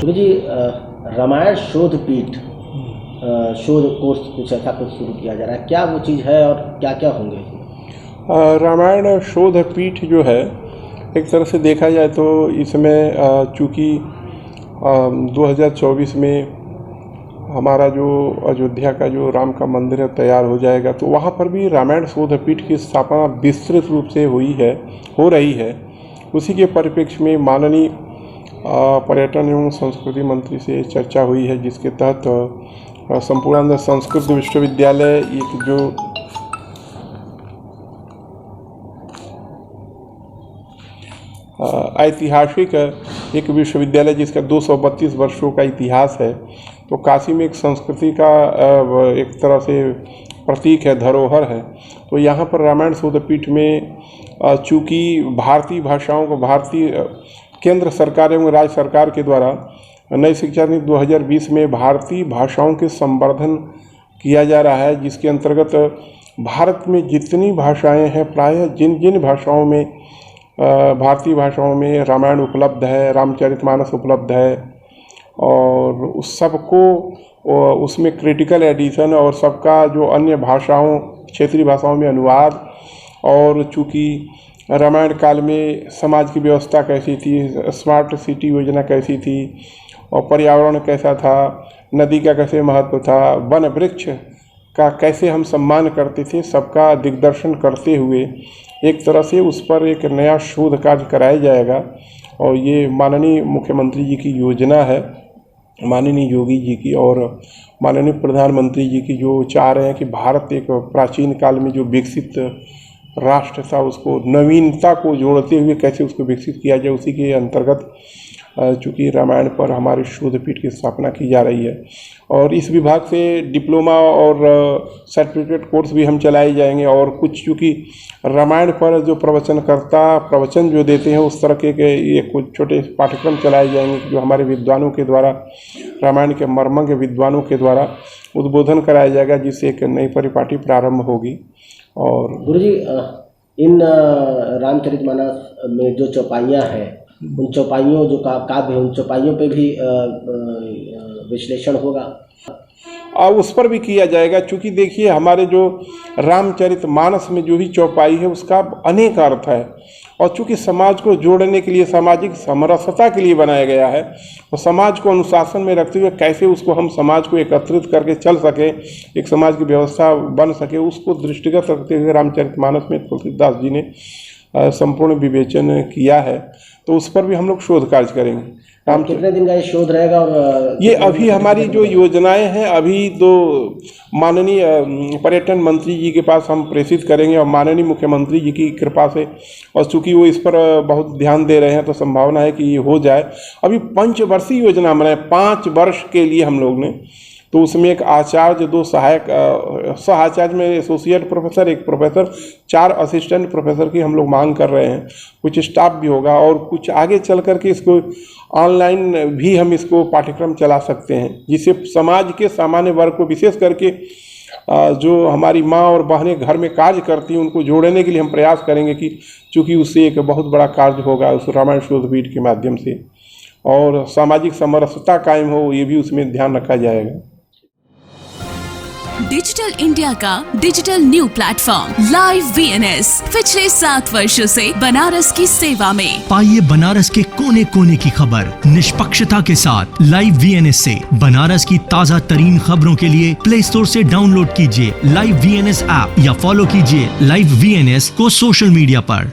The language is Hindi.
गुरु जी, रामायण शोध पीठ शोध कोर्स कुछ ऐसा कुछ शुरू किया जा रहा है, क्या वो चीज़ है और क्या क्या होंगे? रामायण शोध पीठ जो है, एक तरह से देखा जाए तो इसमें चूँकि 2024 में हमारा जो अयोध्या का जो राम का मंदिर है तैयार हो जाएगा, तो वहाँ पर भी रामायण शोध पीठ की स्थापना विस्तृत रूप से हो रही है। उसी के परिप्रेक्ष्य में माननीय पर्यटन एवं संस्कृति मंत्री से चर्चा हुई है, जिसके तहत संपूर्णानंद संस्कृत विश्वविद्यालय एक जो ऐतिहासिक एक विश्वविद्यालय जिसका 232 वर्षों का इतिहास है, तो काशी में एक संस्कृति का एक तरह से प्रतीक है, धरोहर है। तो यहाँ पर रामायण शोध पीठ में चूँकि भारतीय भाषाओं को केंद्र सरकार एवं राज्य सरकार के द्वारा नई शिक्षा नीति 2020 में भारतीय भाषाओं के संवर्धन किया जा रहा है, जिसके अंतर्गत भारत में जितनी भाषाएं हैं, प्रायः जिन भाषाओं में भारतीय भाषाओं में रामायण उपलब्ध है, रामचरितमानस उपलब्ध है, और उस सबको उसमें क्रिटिकल एडिशन और सबका जो अन्य भाषाओं क्षेत्रीय भाषाओं में अनुवाद, और चूँकि रामायण काल में समाज की व्यवस्था कैसी थी, स्मार्ट सिटी योजना कैसी थी, और पर्यावरण कैसा था, नदी का कैसे महत्व था, वन वृक्ष का कैसे हम सम्मान करते थे, सबका दिग्दर्शन करते हुए एक तरह से उस पर एक नया शोध कार्य कराया जाएगा। और ये माननीय मुख्यमंत्री जी की योजना है, माननीय योगी जी की और माननीय प्रधानमंत्री जी की, जो चाह रहे हैं कि भारत एक प्राचीन काल में जो विकसित राष्ट्र था, उसको नवीनता को जोड़ते हुए कैसे उसको विकसित किया जाए, उसी के अंतर्गत चूँकि रामायण पर हमारी शोध पीठ की स्थापना की जा रही है। और इस विभाग से डिप्लोमा और सर्टिफिकेट कोर्स भी हम चलाए जाएंगे, और कुछ चूँकि रामायण पर जो प्रवचन जो देते हैं, उस तरह के ये कुछ छोटे पाठ्यक्रम चलाए जाएंगे जो हमारे विद्वानों के द्वारा, रामायण के मर्मज्ञ विद्वानों के द्वारा उद्बोधन कराया जाएगा, जिससे एक नई परिपाटी प्रारंभ होगी। और गुरुजी, इन रामचरितमानस में जो चौपाइयाँ हैं, उन चौपाइयों जो काव्य है, उन चौपाइयों पे भी विश्लेषण होगा और उस पर भी किया जाएगा। चूँकि देखिए, हमारे जो रामचरितमानस में जो भी चौपाई है उसका अनेक अर्थ है, और चूँकि समाज को जोड़ने के लिए, सामाजिक समरसता के लिए बनाया गया है, और समाज को अनुशासन में रखते हुए कैसे उसको हम समाज को एकत्रित करके चल सके, एक समाज की व्यवस्था बन सके, उसको दृष्टिगत रखते हुए रामचरितमानस में तुलसीदास जी ने संपूर्ण विवेचन किया है। तो उस पर भी हम लोग शोध कार्य करेंगे। कितने दिन का ये शोध रहेगा? और ये अभी हमारी जो योजनाएं हैं, अभी तो माननीय पर्यटन मंत्री जी के पास हम प्रेषित करेंगे, और माननीय मुख्यमंत्री जी की कृपा से, और चूँकि वो इस पर बहुत ध्यान दे रहे हैं, तो संभावना है कि ये हो जाए। अभी 5 वर्षीय योजना बनाए, 5 वर्ष के लिए हम लोग ने, तो उसमें एक आचार्य, 2 सहायक, सह आचार्य में associate professor, 1 professor, 4 assistant professor की हम लोग मांग कर रहे हैं। कुछ स्टाफ भी होगा, और कुछ आगे चल करके इसको ऑनलाइन भी हम इसको पाठ्यक्रम चला सकते हैं, जिससे समाज के सामान्य वर्ग को, विशेष करके जो हमारी माँ और बहनें घर में कार्य करती हैं, उनको जोड़ने के लिए हम प्रयास करेंगे कि चूँकि उससे एक बहुत बड़ा कार्य होगा उस रामायण शोध पीठ के माध्यम से, और सामाजिक समरसता कायम हो, ये भी उसमें ध्यान रखा जाएगा। डिजिटल इंडिया का digital new platform live VNS पिछले 7 वर्षों से बनारस की सेवा में। पाइए बनारस के कोने कोने की खबर निष्पक्षता के साथ। लाइव वीएनएस से बनारस की ताज़ा तरीन खबरों के लिए प्ले स्टोर से डाउनलोड कीजिए लाइव वीएनएस ऐप, या फॉलो कीजिए लाइव वीएनएस को सोशल मीडिया पर।